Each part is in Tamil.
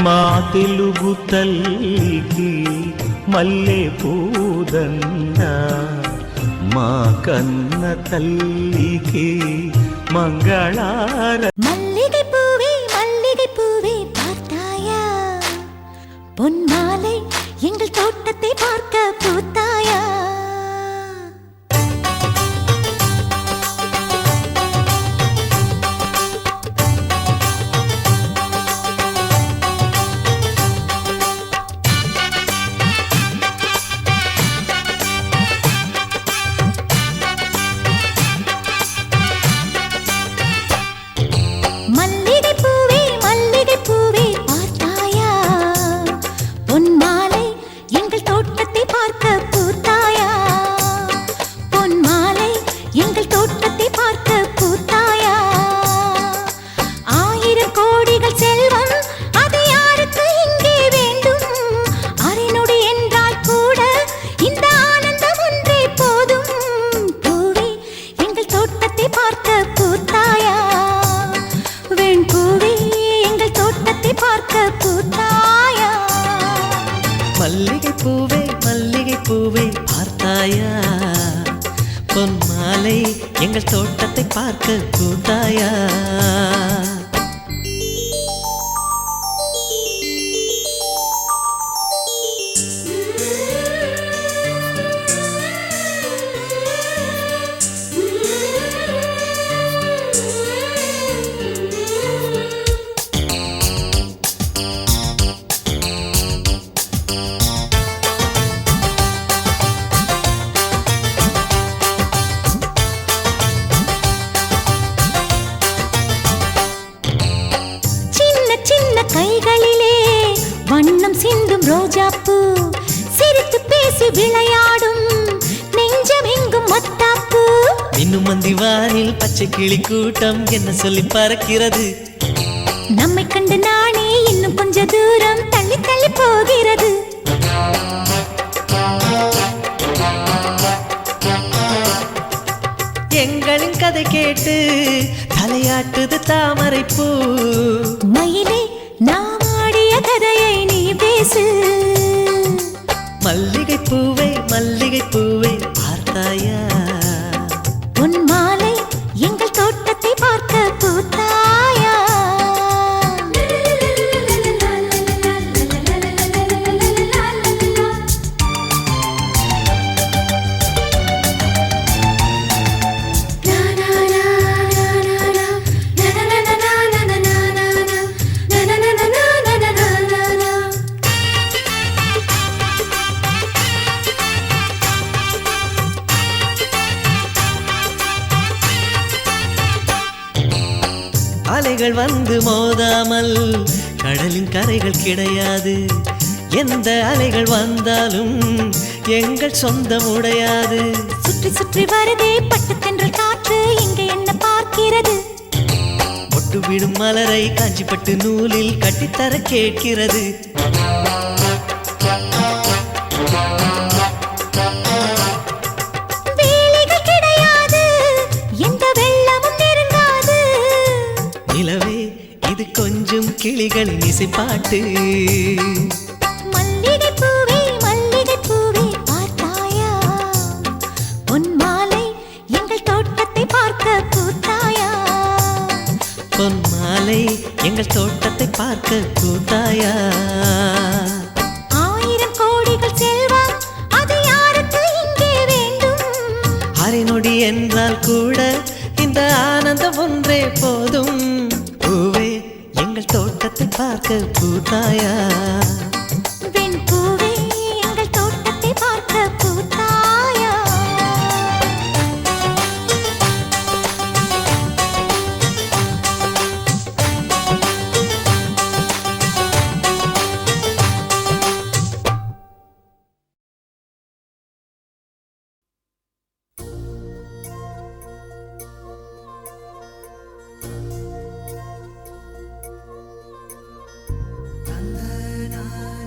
మా తెలుగు తల్లికి మల్లె పూదండ, మా కన్న తల్లికి మంగళార. மல்லிகை பூவே பார்த்தாயா, பொன்மாலை எங்கள் தோட்டத்தை பார்க்க பூத்தாயா. மல்லிகை பூவே பார்த்தாயா, பொன்மாலை எங்கள் தோட்டத்தை பார்க்க பூத்தாயா. கைகளிலே வண்ணம் சிந்தும் ரோஜாப்பூ, சிரித்து பேசி விளையாடும் நெஞ்சமெங்கும் மத்தாப்பூ. இன்னும் மந்திவானில் பச்சை கிளி கூட்டம் என்ன சொல்லி பறக்கிறது, நம்மை கண்டு நானே இன்னும் கொஞ்ச தூரம் தள்ளி தள்ளி போகிறது. எங்களின் கதை கேட்டு தலையாட்டுது தாமரை பூ. மயிலே நாம் ஆடிய கதையை நீ பேசு. மல்லிகை பூவே பார்த்தாயா, உன் மாலை எங்கள் தோட்டத்தை பார்க்க பூத்தாயா. அலைகள் வந்து மோதாமல் கடலின் கரைகள் கிடையாது, எந்த அலைகள் வந்தாலும் எங்கள் சொந்தம் உடையாது. சுற்றி சுற்றி வருதே பட்டு தென்றல் காற்று, இங்கே என்ன பார்க்கிறது, மொட்டு விடும் மலரை காஞ்சிப்பட்டு நூலில் கட்டித்தர கேட்கிறது. இது கொஞ்சம் கிளிகளின் இசைப்பாட்டு. மல்லிகை பூவே பார்த்தாயா, உன் மாலை எங்கள் தோட்டத்தை பார்க்க பூத்தாயா. பொன் மாலை எங்கள் தோட்டத்தை பார்க்க பூத்தாயா. 1000 கோடிகள் செல்வம் அது யாருக்கு இங்கே வேண்டும், அரை நொடி என்றால் கூட இந்த ஆனந்தம் ஒன்றே போதும். பூவே எங்கள் தோட்டத்தை பார்க்க பூத்தாயா. பூவே எங்கள் தோட்டத்தை பார்க்க பூத்தாயா. na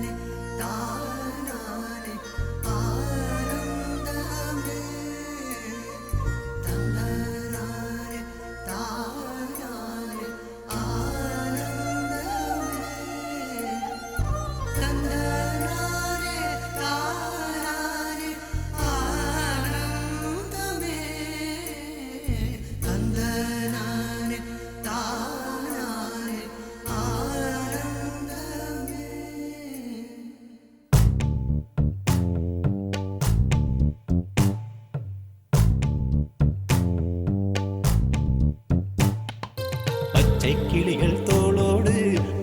பச்சை கிளிகள் தோளோடு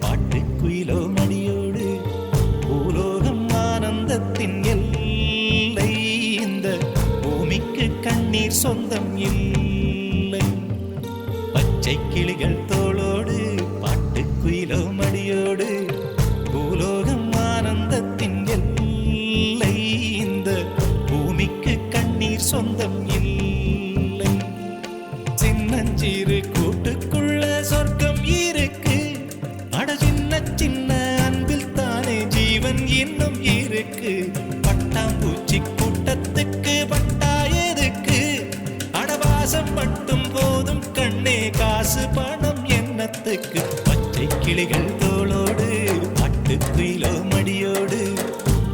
பாட்டுக்குயிலோ மடியோடு பூலோகம் ஆனந்தத்தின் எல்லை இந்த பூமிக்கு கண்ணீர் சொந்தம் இல்லை பச்சை கிளிகள் தோளோடு பாட்டுக்குயிலோ மடியோடு பூலோகம் ஆனந்தத்தின் எல்லை இந்த பூமிக்கு கண்ணீர் சொந்தம் இல்லை சின்னஞ்சிறு கூட்டுக்குள்ள சொர்க்கம் இருக்கு அட சின்ன சின்ன அன்பில் தானே ஜீவன் இன்னும் இருக்கு பட்டாம்பூச்சி கூட்டத்துக்கு பட்டா எதுக்கு அடவாசம் மட்டும் போதும் கண்ணே காசு பணம் என்னத்துக்கு பச்சை கிளிகள் தோளோடு பாட்டுக்குயிலோ மடியோடு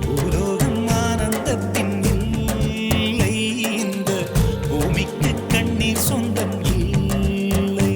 பூலோகம் ஆனந்தத்தின் இல்லை இந்த பூமிக்கு கண்ணீர் சொந்தம் இல்லை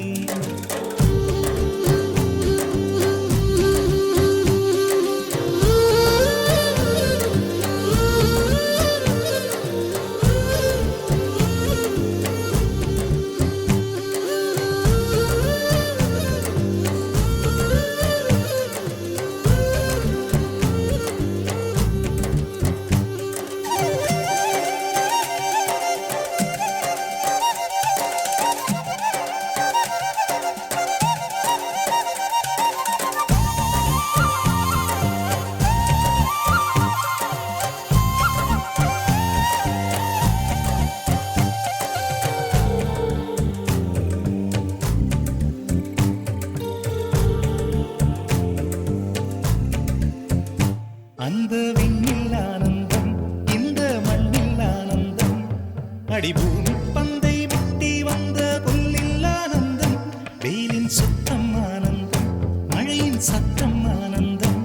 அந்த விண்ணில் ஆனந்தம் இந்த மண்ணில் ஆனந்தம் அடிபூமி பந்தை விட்டி வந்த புல்லில் ஆனந்தம் வெயிலின் சுத்தம் ஆனந்தம் மழையின் சத்தம் ஆனந்தம்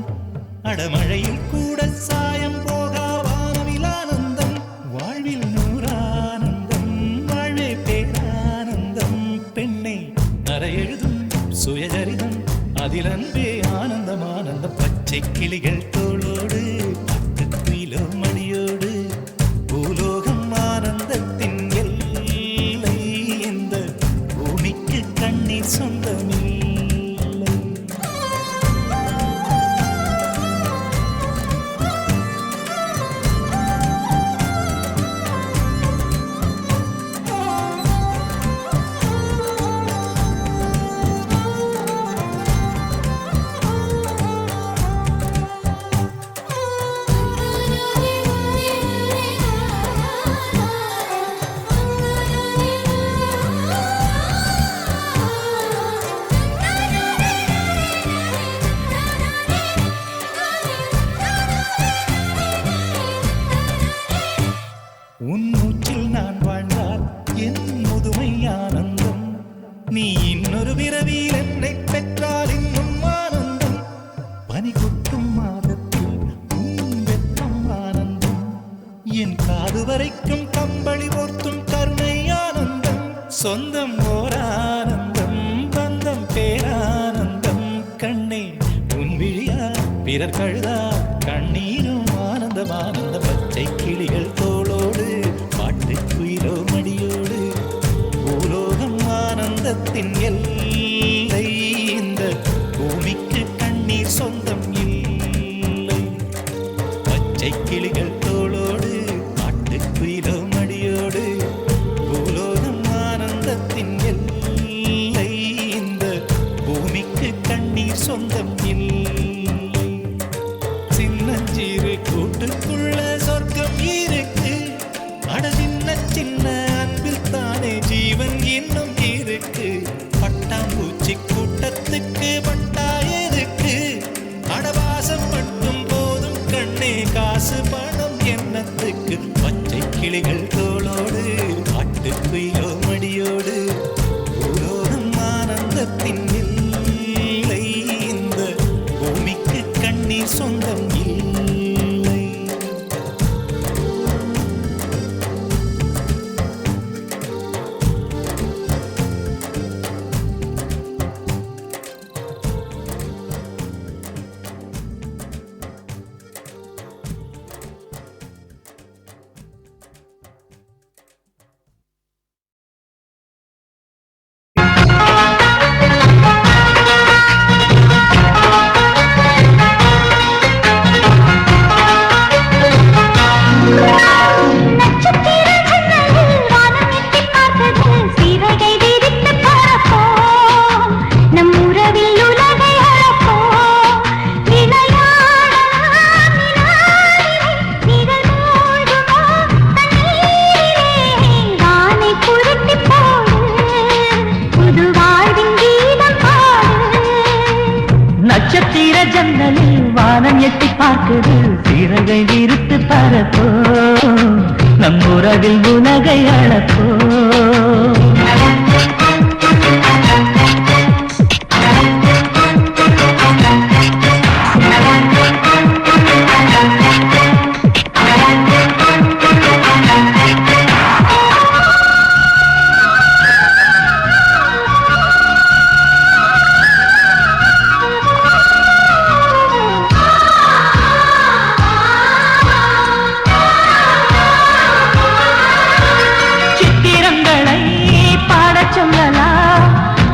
அடமழையில் கூட சாயம் போகா வானவில் ஆனந்தம் வாழ்வில் நூறானந்தம் வாழ்வே பேரானந்தம் பெண்ணை அறையெழுதும் சுயசரிதம் அதில் அன்பே ஆனந்தம் ஆனந்தம் பச்சை கிளிகள் தோளோடு பாட்டுக்குயிலோ மடியோடு பூலோகம் ஆனந்தத்தின் எல்லை இந்த பூமிக்கு கண்ணீர் சொந்தமில்லை உன் மூச்சில் நான் வாழ்ந்தால் என் முதுமை ஆனந்தம் நீ இன்னொரு பிறவியில் என்னை பெற்றால் இன்னும் ஆனந்தம் பனி கொட்டும் மாதத்தில் உன் வெப்பம் ஆனந்தம் என் காது வரைக்கும் கம்பளி போர்த்தும் கருணை ஆனந்தம் சொந்தம் ஓர் ஆனந்தம் பந்தம் பேரானந்தம் கண்ணே உன் விழியா பிறர் கழுதா கண்ணீரும் ஆனந்தம் ஆனந்த பச்சை கிளிகள் தோளோடு பாட்டுக்குயிலோ மடியோடு பூலோகம் ஆனந்தத்தின் எல்லை இந்த பூமிக்கு கண்ணீர் சொந்தம் இல்லை பச்சை கிளிகள் தோளோடு பாட்டுக்குயிலோ மடியோடு பூலோகம் ஆனந்தத்தின் எல்லை இந்த பூமிக்கு கண்ணீர் சொந்தம் இல்லை சின்னஞ்சிறு கூட்டுக்குள்ள சொர்க்கம் இருக்கு அட சின்ன சின்ன அன்பில் தானே ஜீவன் இன்னும் இருக்கு பட்டா பார்க்குது சிறகை விரித்து பறப்போ நம் உறவில் உலகை அளப்போ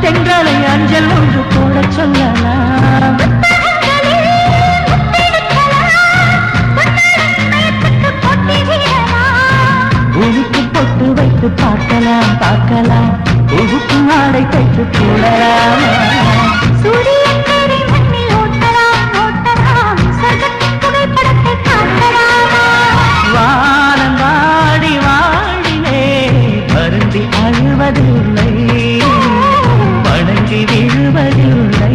தென்றலை அஞ்சல் ஒன்று போட சொல்லலாம் பூமிக்கு பொட்டு வைத்து பார்க்கலாம் பார்க்கலாம் பூவுக்கு ஆடை தைத்து போடலாம் வானம் வாடி வாடிலே வருந்தி அழுவதில்லை வணங்கி விழுவதில்லை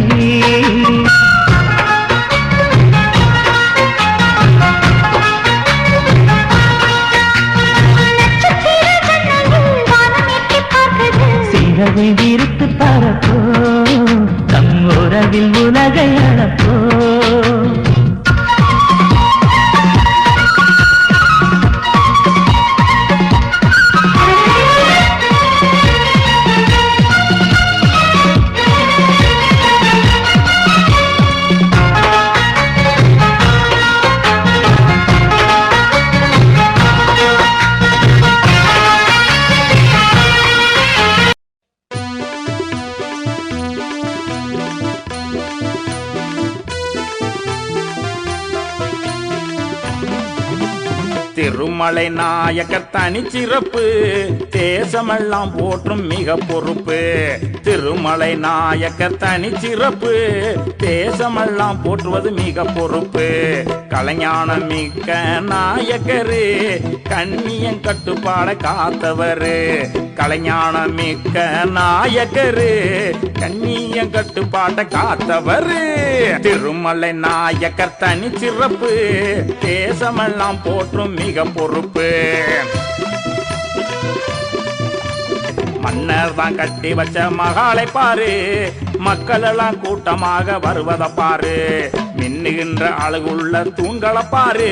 சிறகை விரித்து பறப்போ தம் உறவில் உலகை அளப்போ திருமலை நாயக்கர் தனிச்சிறப்பு தேசமெல்லாம் போற்றும் மிக பொறுப்பு திருமலை நாயக்கர் தனிச்சிறப்பு தேசமெல்லாம் போற்றுவது மிக பொறுப்பு கலைஞானம் மிக்க நாயக்கரு கண்ணியன் கட்டுப்பாட காத்தவரு கலைஞானம் மிக்க நாயக்கரு கண்ணியன் கட்டுப்பாட்ட காத்தவரு திருமலை நாயக்கர் தனிச்சிறப்பு தேசமெல்லாம் போற்றும் மிக பொறுப்பு மன்னர் தான் கட்டி வச்ச மகாலை பாரு மக்கள் எல்லாம் கூட்டமாக வருவதை பாரு மின்னுகின்ற அழகுள்ள தூண்களை பாரு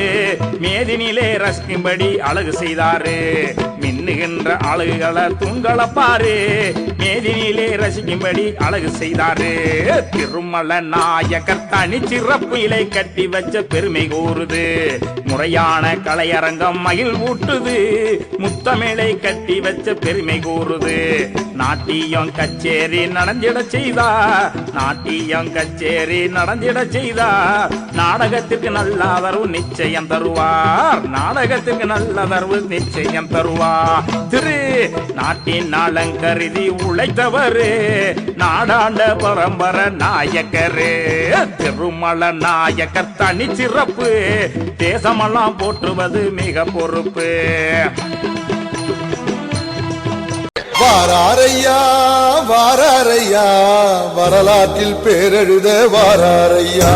மேதினிலே ரசிக்கும்படி அழகு செய்தாரு மின்னுகின்ற அழகுகளை தூண்களை பாரு மேதினிலே ரசிக்கும்படி அழகு செய்தாரு திருமலை நாயக்கர் தனிச்சிறப்பு இலை கட்டி வச்ச பெருமை கூறுது முறையான கலையரங்கம் மகிழ் ஊட்டுது முத்தமிழை கட்டி வச்ச பெருமை கூறுது நாட்டியம் கச்சேரி நடந்திட செய்தா நாட்டியம் கச்சேரி நடந்திட செய்தா நாடகத்திற்கு நல்ல ஆதரவு நிச்சயம் தருவார் நாடகத்திற்கு நல்ல ஆதரவு நிச்சயம் தருவார் திரு நாட்டின் நலங்கருதி உழைத்தவரு நாடாண்ட பரம்பரை நாயக்கரு திருமலை நாயக்கர் தனிச்சிறப்பு தேசமெல்லாம் போற்றுவது மிக பொறுப்பு வாராரையா வாராரையா வரலாற்றில் பேரெழுத வாராரையா